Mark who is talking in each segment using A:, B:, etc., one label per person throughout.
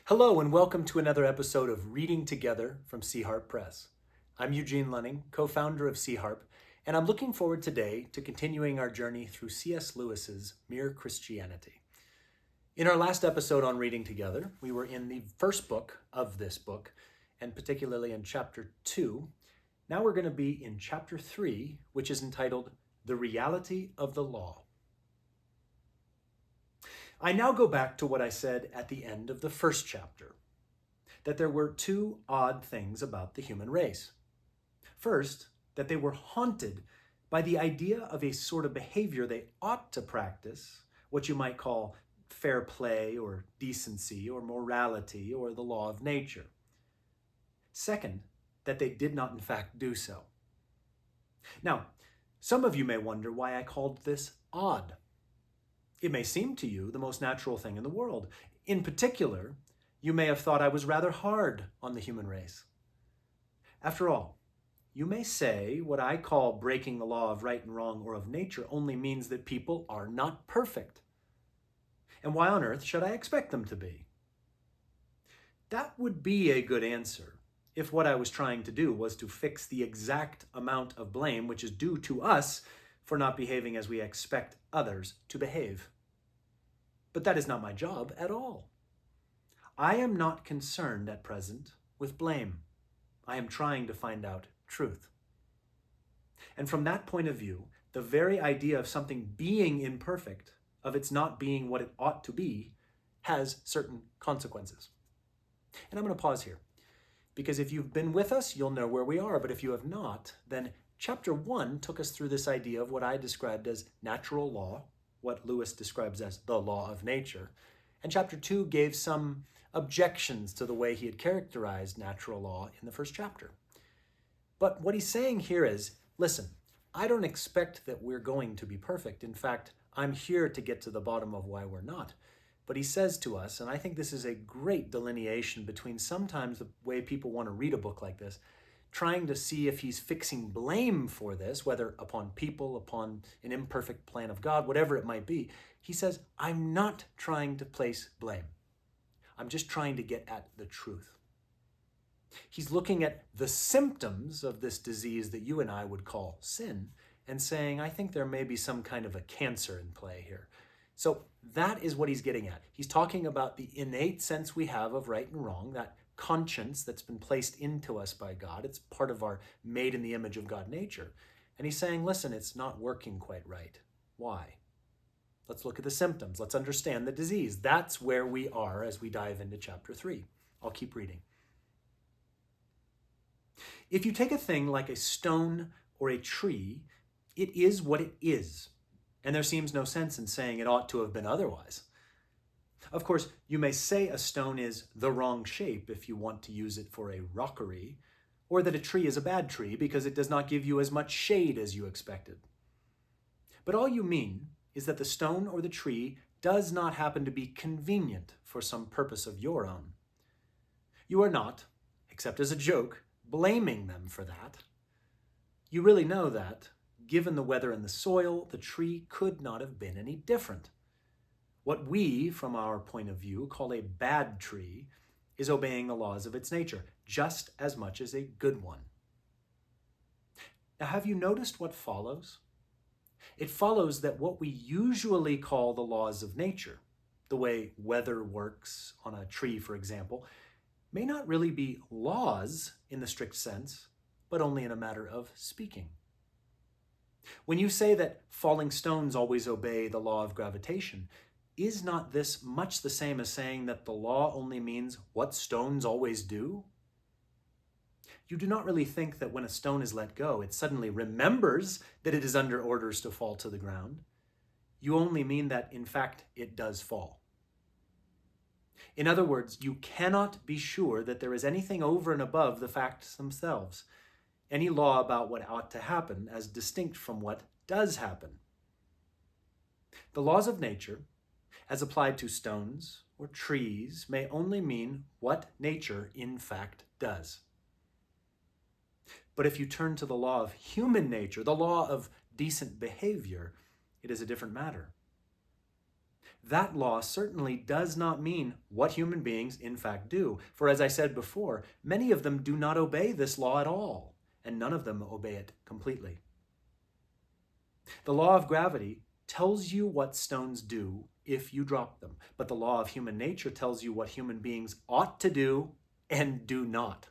A: Hello and welcome to another episode of Reading Together from Sea Harp Press. I'm Eugene Luning, co-founder of Sea Harp, and I'm looking forward today to continuing our journey through C.S. Lewis's Mere Christianity. In our last episode on Reading Together, we were in the first book of this book, and particularly in chapter 2. Now we're going to be in chapter 3, which is entitled The Reality of the Law. I now go back to what I said at the end of the first chapter, that there were two odd things about the human race. First, that they were haunted by the idea of a sort of behavior they ought to practice, what you might call fair play or decency or morality or the law of nature. Second, that they did not in fact do so. Now, some of you may wonder why I called this odd. It may seem to you the most natural thing in the world. In particular, you may have thought I was rather hard on the human race. After all, you may say what I call breaking the law of right and wrong or of nature only means that people are not perfect. And why on earth should I expect them to be? That would be a good answer if what I was trying to do was to fix the exact amount of blame which is due to us for not behaving as we expect others to behave. But that is not my job at all. I am not concerned at present with blame. I am trying to find out truth. And from that point of view, the very idea of something being imperfect, of its not being what it ought to be, has certain consequences. And I'm going to pause here, because if you've been with us, you'll know where we are. But if you have not, then Chapter 1 took us through this idea of what I described as natural law, what Lewis describes as the law of nature. And Chapter 2 gave some objections to the way he had characterized natural law in the first chapter. But what he's saying here is, listen, I don't expect that we're going to be perfect. In fact, I'm here to get to the bottom of why we're not. But he says to us, and I think this is a great delineation between sometimes the way people want to read a book like this, trying to see if he's fixing blame for this, whether upon people, upon an imperfect plan of God, whatever it might be. He says, I'm not trying to place blame. I'm just trying to get at the truth. He's looking at the symptoms of this disease that you and I would call sin and saying, I think there may be some kind of a cancer in play here. So that is what he's getting at. He's talking about the innate sense we have of right and wrong, that conscience that's been placed into us by God. It's part of our made in the image of God nature. And he's saying, listen, it's not working quite right. Why? Let's look at the symptoms. Let's understand the disease. That's where we are as we dive into chapter 3. I'll keep reading. If you take a thing like a stone or a tree, it is what it is. And there seems no sense in saying it ought to have been otherwise. Of course, you may say a stone is the wrong shape if you want to use it for a rockery, or that a tree is a bad tree because it does not give you as much shade as you expected. But all you mean is that the stone or the tree does not happen to be convenient for some purpose of your own. You are not, except as a joke, blaming them for that. You really know that, given the weather and the soil, the tree could not have been any different. What we, from our point of view, call a bad tree is obeying the laws of its nature, just as much as a good one. Now, have you noticed what follows? It follows that what we usually call the laws of nature, the way weather works on a tree, for example, may not really be laws in the strict sense, but only in a matter of speaking. When you say that falling stones always obey the law of gravitation, is not this much the same as saying that the law only means what stones always do? You do not really think that when a stone is let go, it suddenly remembers that it is under orders to fall to the ground. You only mean that, in fact, it does fall. In other words, you cannot be sure that there is anything over and above the facts themselves, any law about what ought to happen as distinct from what does happen. The laws of nature, as applied to stones or trees, may only mean what nature in fact does. But if you turn to the law of human nature, the law of decent behavior, it is a different matter. that law certainly does not mean what human beings in fact do. For as I said before, many of them do not obey this law at all, and none of them obey it completely. The law of gravity tells you what stones do if you drop them, but the law of human nature tells you what human beings ought to do and do not.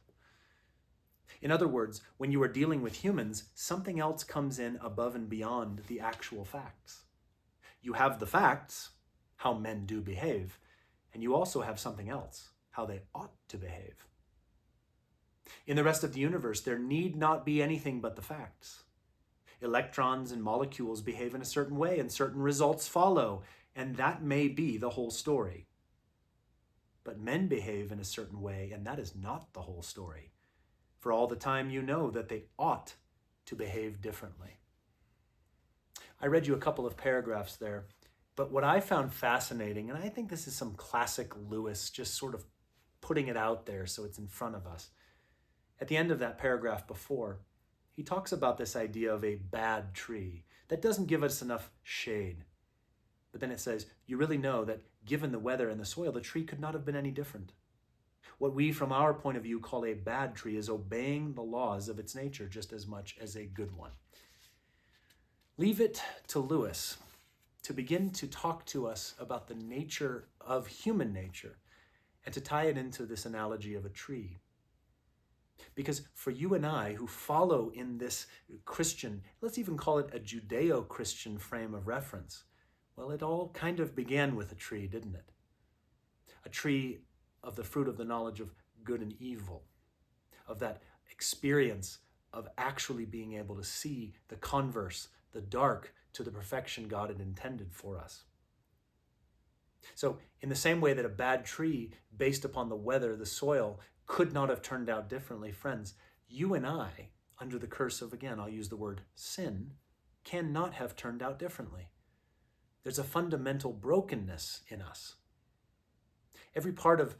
A: In other words, when you are dealing with humans, something else comes in above and beyond the actual facts. You have the facts, how men do behave, and you also have something else, how they ought to behave. In the rest of the universe, there need not be anything but the facts. Electrons and molecules behave in a certain way, and certain results follow, and that may be the whole story. But men behave in a certain way, and that is not the whole story. For all the time you know that they ought to behave differently. I read you a couple of paragraphs there, but what I found fascinating, and I think this is some classic Lewis, just sort of putting it out there so it's in front of us. At the end of that paragraph before, he talks about this idea of a bad tree that doesn't give us enough shade. But then it says, you really know that given the weather and the soil, the tree could not have been any different. What we, from our point of view, call a bad tree is obeying the laws of its nature just as much as a good one. Leave it to Lewis to begin to talk to us about the nature of human nature and to tie it into this analogy of a tree. Because for you and I who follow in this Christian, let's even call it a Judeo-Christian frame of reference, well, it all kind of began with a tree, didn't it? A tree of the fruit of the knowledge of good and evil, of that experience of actually being able to see the converse, the dark, to the perfection God had intended for us. So in the same way that a bad tree, based upon the weather, the soil, could not have turned out differently, friends, you and I, under the curse of, again, I'll use the word sin, cannot have turned out differently. There's a fundamental brokenness in us. Every part of,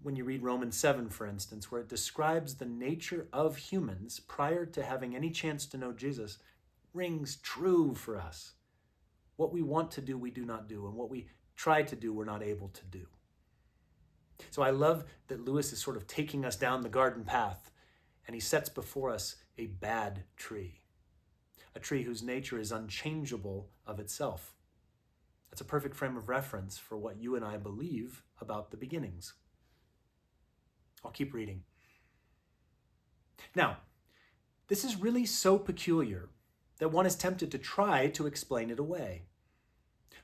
A: when you read Romans 7, for instance, where it describes the nature of humans prior to having any chance to know Jesus, rings true for us. What we want to do, we do not do, and what we try to do, we're not able to do. So I love that Lewis is sort of taking us down the garden path, and he sets before us a bad tree, a tree whose nature is unchangeable of itself. That's a perfect frame of reference for what you and I believe about the beginnings. I'll keep reading. Now, this is really so peculiar that one is tempted to try to explain it away.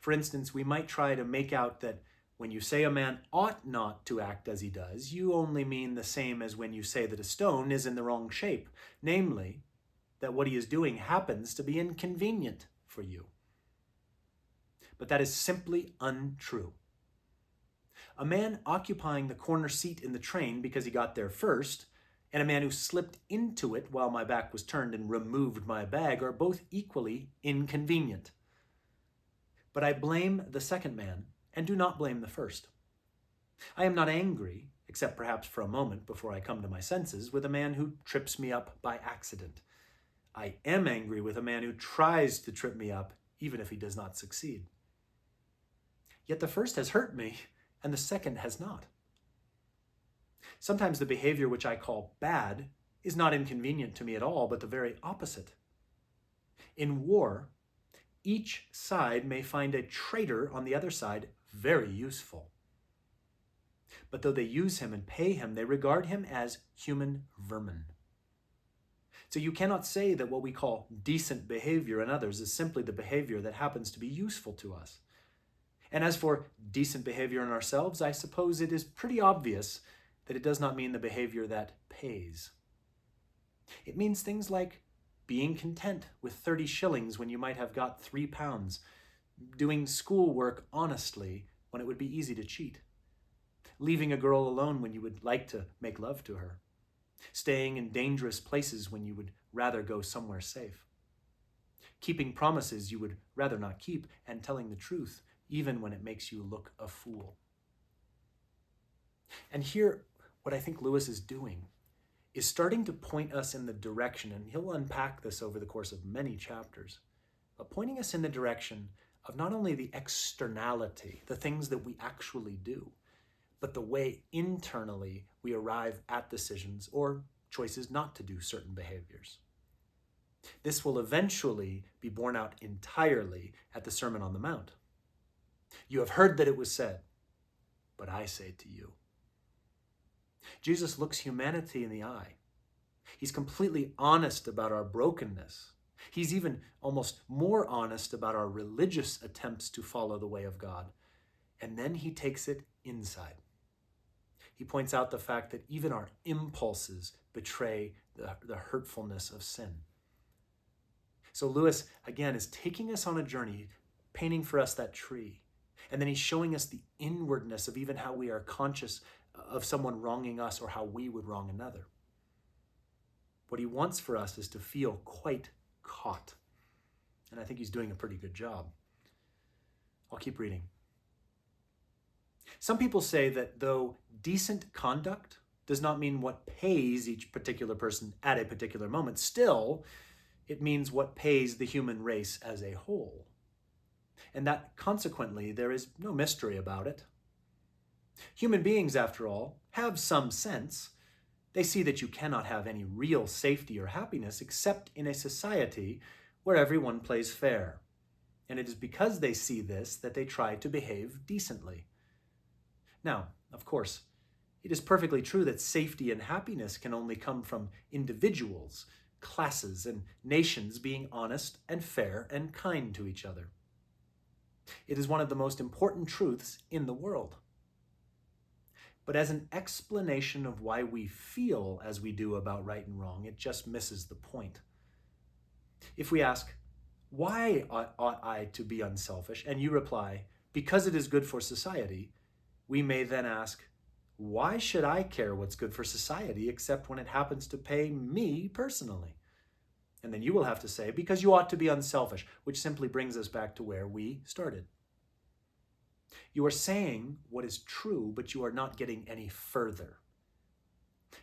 A: For instance, we might try to make out that when you say a man ought not to act as he does, you only mean the same as when you say that a stone is in the wrong shape, namely, that what he is doing happens to be inconvenient for you. But that is simply untrue. A man occupying the corner seat in the train because he got there first, and a man who slipped into it while my back was turned and removed my bag are both equally inconvenient. But I blame the second man and do not blame the first. I am not angry, except perhaps for a moment before I come to my senses, with a man who trips me up by accident. I am angry with a man who tries to trip me up, even if he does not succeed. Yet the first has hurt me, and the second has not. Sometimes the behavior which I call bad is not inconvenient to me at all, but the very opposite. In war, each side may find a traitor on the other side very useful. But though they use him and pay him, they regard him as human vermin. So you cannot say that what we call decent behavior in others is simply the behavior that happens to be useful to us. And as for decent behavior in ourselves, I suppose it is pretty obvious that it does not mean the behavior that pays. It means things like being content with 30 shillings when you might have got 3 pounds, doing schoolwork honestly when it would be easy to cheat, leaving a girl alone when you would like to make love to her, staying in dangerous places when you would rather go somewhere safe, keeping promises you would rather not keep, and telling the truth even when it makes you look a fool. And here, what I think Lewis is doing is starting to point us in the direction, and he'll unpack this over the course of many chapters, but pointing us in the direction of not only the externality, the things that we actually do, but the way internally we arrive at decisions or choices not to do certain behaviors. This will eventually be borne out entirely at the Sermon on the Mount. You have heard that it was said, but I say to you. Jesus looks humanity in the eye. He's completely honest about our brokenness. He's even almost more honest about our religious attempts to follow the way of God. And then he takes it inside. He points out the fact that even our impulses betray the hurtfulness of sin. So Lewis, again, is taking us on a journey, painting for us that tree. And then he's showing us the inwardness of even how we are conscious of someone wronging us or how we would wrong another. What he wants for us is to feel quite caught. And I think he's doing a pretty good job. I'll keep reading. Some people say that though decent conduct does not mean what pays each particular person at a particular moment, still, it means what pays the human race as a whole. And that consequently, there is no mystery about it. Human beings, after all, have some sense. They see that you cannot have any real safety or happiness except in a society where everyone plays fair. And it is because they see this that they try to behave decently. Now, of course, it is perfectly true that safety and happiness can only come from individuals, classes, and nations being honest and fair and kind to each other. It is one of the most important truths in the world. But as an explanation of why we feel as we do about right and wrong, it just misses the point. If we ask, why ought I to be unselfish? And you reply, because it is good for society, we may then ask, why should I care what's good for society except when it happens to pay me personally? And then you will have to say, because you ought to be unselfish, which simply brings us back to where we started. You are saying what is true, but you are not getting any further.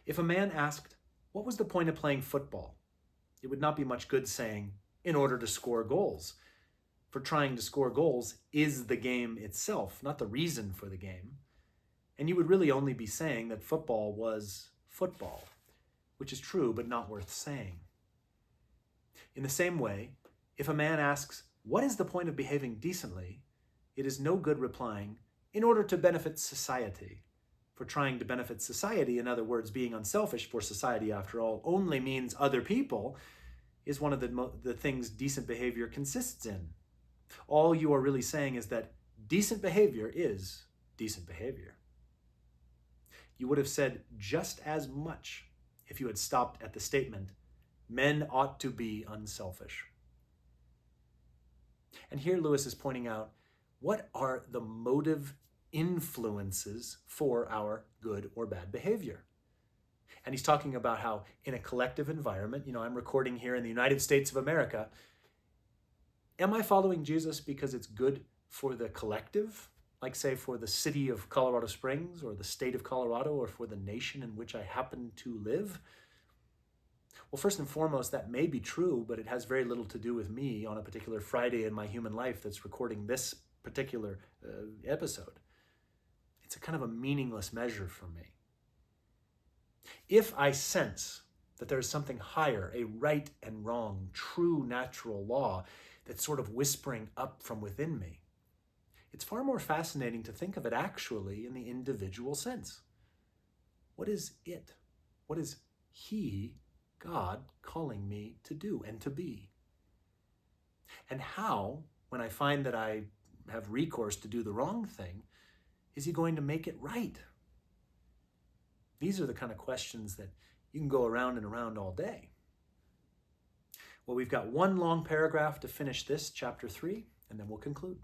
A: If a man asked, what was the point of playing football? It would not be much good saying, in order to score goals. For trying to score goals is the game itself, not the reason for the game. And you would really only be saying that football was football, which is true, but not worth saying. In the same way, if a man asks, what is the point of behaving decently? It is no good replying, in order to benefit society. For trying to benefit society, in other words, being unselfish, for society, after all, only means other people, is one of the things decent behavior consists in. All you are really saying is that decent behavior is decent behavior. You would have said just as much if you had stopped at the statement, men ought to be unselfish. And here Lewis is pointing out, what are the motive influences for our good or bad behavior? And he's talking about how in a collective environment, I'm recording here in the United States of America, am I following Jesus because it's good for the collective? Like say for the city of Colorado Springs or the state of Colorado or for the nation in which I happen to live? Well, first and foremost, that may be true, but it has very little to do with me on a particular Friday in my human life that's recording this particular episode. It's a kind of a meaningless measure for me. If I sense that there is something higher, a right and wrong, true natural law that's sort of whispering up from within me, it's far more fascinating to think of it actually in the individual sense. What is it? What is He, God, calling me to do and to be? And how, when I find that I have recourse to do the wrong thing, is He going to make it right? These are the kind of questions that you can go around and around all day. Well, we've got one long paragraph to finish this, chapter 3, and then we'll conclude.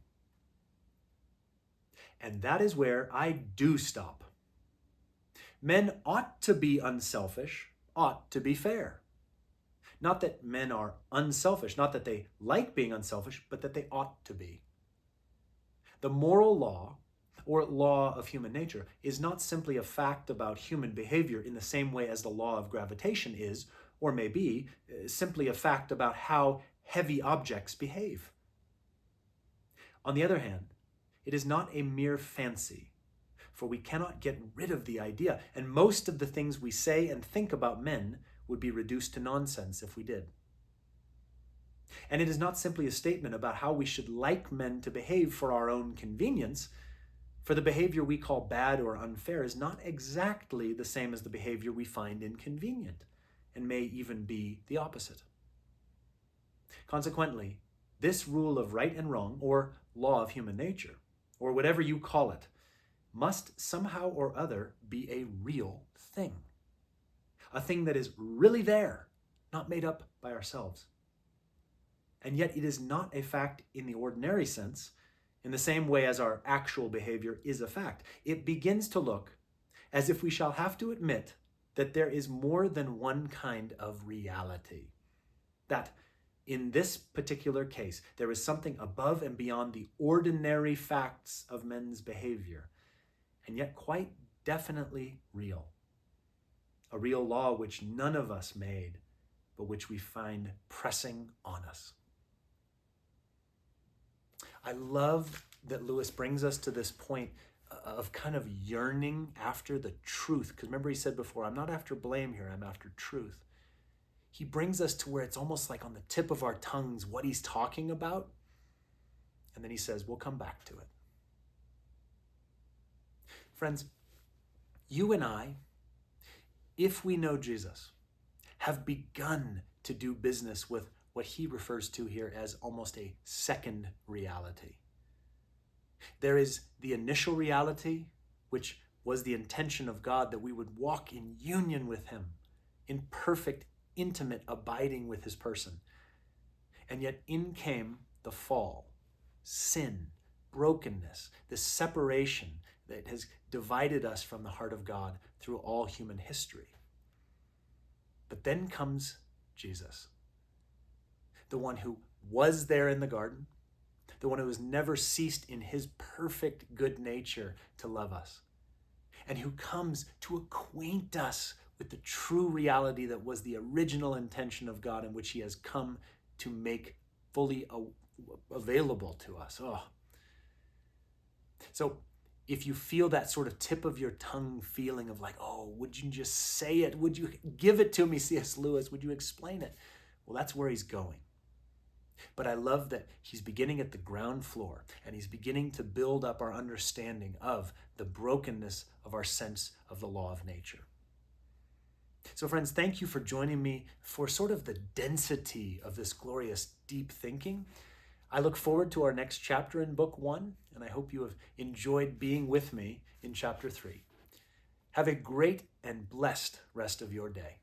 A: And that is where I do stop. Men ought to be unselfish, ought to be fair. Not that men are unselfish, not that they like being unselfish, but that they ought to be. The moral law, or law of human nature, is not simply a fact about human behavior in the same way as the law of gravitation is, or may be, simply a fact about how heavy objects behave. On the other hand, it is not a mere fancy, for we cannot get rid of the idea, and most of the things we say and think about men would be reduced to nonsense if we did. And it is not simply a statement about how we should like men to behave for our own convenience, for the behavior we call bad or unfair is not exactly the same as the behavior we find inconvenient, and may even be the opposite. Consequently, this rule of right and wrong, or law of human nature, or whatever you call it, must somehow or other be a real thing. A thing that is really there, not made up by ourselves. And yet it is not a fact in the ordinary sense, in the same way as our actual behavior is a fact. It begins to look as if we shall have to admit that there is more than one kind of reality. That in this particular case, there is something above and beyond the ordinary facts of men's behavior, and yet quite definitely real. A real law which none of us made, but which we find pressing on us. I love that Lewis brings us to this point of kind of yearning after the truth. Because remember he said before, I'm not after blame here, I'm after truth. He brings us to where it's almost like on the tip of our tongues what he's talking about. And then he says, we'll come back to it. Friends, you and I, if we know Jesus, have begun to do business with what he refers to here as almost a second reality. There is the initial reality, which was the intention of God, that we would walk in union with him, in perfect, intimate abiding with his person. And yet in came the fall, sin, brokenness, this separation that has divided us from the heart of God through all human history. But then comes Jesus, the one who was there in the garden, the one who has never ceased in his perfect good nature to love us, and who comes to acquaint us with the true reality that was the original intention of God, in which he has come to make fully available to us. Oh. So if you feel that sort of tip of your tongue feeling of like, oh, would you just say it? Would you give it to me, C.S. Lewis? Would you explain it? Well, that's where he's going. But I love that he's beginning at the ground floor, and he's beginning to build up our understanding of the brokenness of our sense of the law of nature. So friends, thank you for joining me for sort of the density of this glorious deep thinking. I look forward to our next chapter in Book 1, and I hope you have enjoyed being with me in Chapter 3. Have a great and blessed rest of your day.